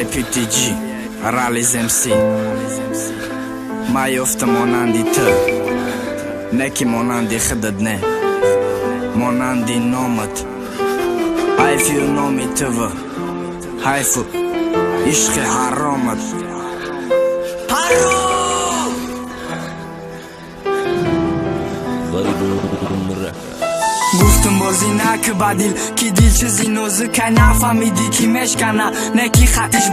PTG Rally's MC Mayofta monandi tu Neki monandi khidad ne Monandi nomat If you know me tava Haifu Ishqi haramat Haram گفتم بازی نک بدیل کی دیل چیزی نوزه که نفهمیدی کی مشکنه نکی خطش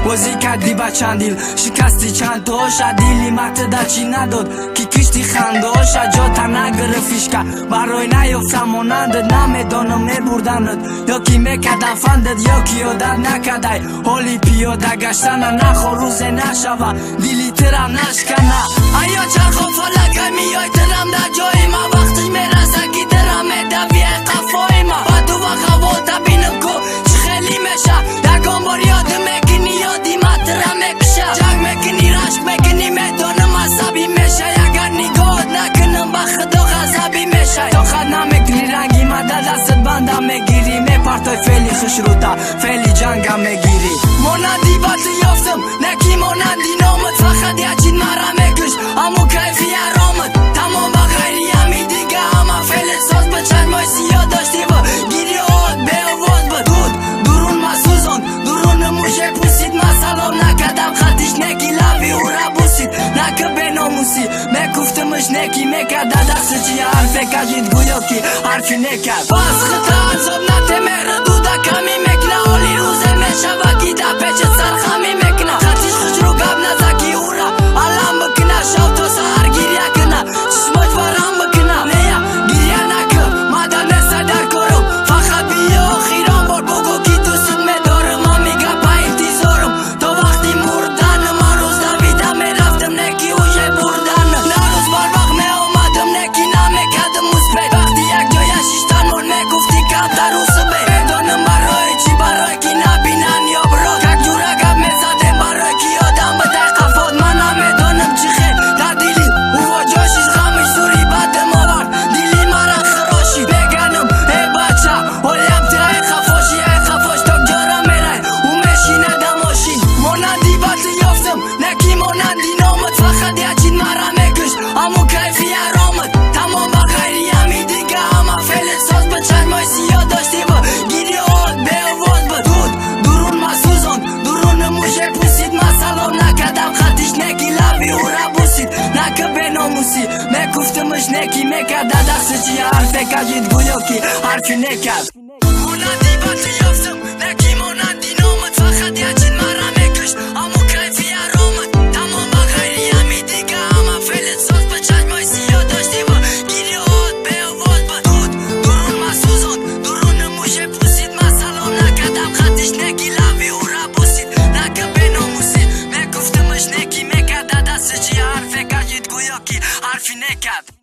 بازی کردی با چند دیل شکستی چند تا شدیلی مت در چی نداد کی کشتی خنده هاشا جا تا نگرفیش که برای نیفتم مانند نمیدانم نبردند یا کی مکدن فندد یا کی یادت نکدای حالی پیاده گشتن نخوا روزه نشوه دیلی ترم نشکنه ایا چرخو فلکه میای ترم در جای ما وقتش میرسه کی ترم دویه قفای ما با دو وقت بینم کو چه خیلی میشه یکم بار یاد میکنی یادی مطرح میکشه جنگ میکنی رشک میکنی میدانم عصبی میشه اگر نگاه نکنم با خدا غضبی میشه تا خد نمیکنی رنگی مده دستت بندم میگیری میپرتای فعلی خوش رو تا فعلی جنگم میگیری مانندی بطل یافتم نکی مانندی نامت فقط یچین مرا میکش امو کیفی ارامت تمام با غیری همی دیگه همه فعل ساز به چشمای سیاه داشتی و گیری آد به آواز بدود درون مسوزان درون موشه پوسید مسلام نکدم خطیش نکی لبی او را بوسید نکه به ناموسی میگفتمش نکی میکرده دست چی حرفه کجید گویا کی حرفی نکرد بس خطا عذاب نته میره دوده کمی میکنه حالی روزه میشه و گیده پیچه سرخمی میکنه خطیش خوش رو گب نزکی او را علم بکنه شب تا سهر گیریه کنه چشماش ورم بکنه نیا گیریه نکه مدن نسته در کارم فقط بیا خیران بار بگو کی دوست میدارم من میگه با انتظارم تا وقتی مردنم من روز دویدم میرفتم نکی اوشه بردن نروز بار وقت میامدم نکی نمیکدم مثبت وقتی یک جای شیشتن مون میگفتی کمتر روز به میدانم برای چی برای کی نبینن یا برا یک جور عقب میزدم برای کی آدم بده قفاد من نمیدانم چی خیر در دیلی او جاشیش غمش زوری بدم آورد دیلی مرا خراشی بگنم ای بچه حالیم تی ای خفاش تا جارم میره او میشینه دماشین مانندی بطل یافتم نکی مانندی نامت فقط یچین مرا میکش امو کیفی ارامت تمام با غیری همی دیگه همه فعل ساز به چشمای سیاه داشتی و گیری آد به آواز بدود درون مسوزان درون موشه پوسید مسلام نکدم خطیش نکی لبی او را بوسید نکه به ناموسی میگفتمش نکی میکرده دست چی حرفه کجید گویا کی حرفی نکرد مانندی بطل یافتم نکی مانندی نامت فقط یچین مرا میکش امو کیفی ارامت تمام با غیری همی دیگه همه فعل ساز به چشمای سیاه داشتی و گیری آد به آواز بدود درون مسوزان درون موشه پوسید مسلام نکدم خطیش نکی لبی او را بوسید نکه به ناموسی میگفتمش نکی میکرده دست چی حرفه کجید گویا کی حرفی نکرد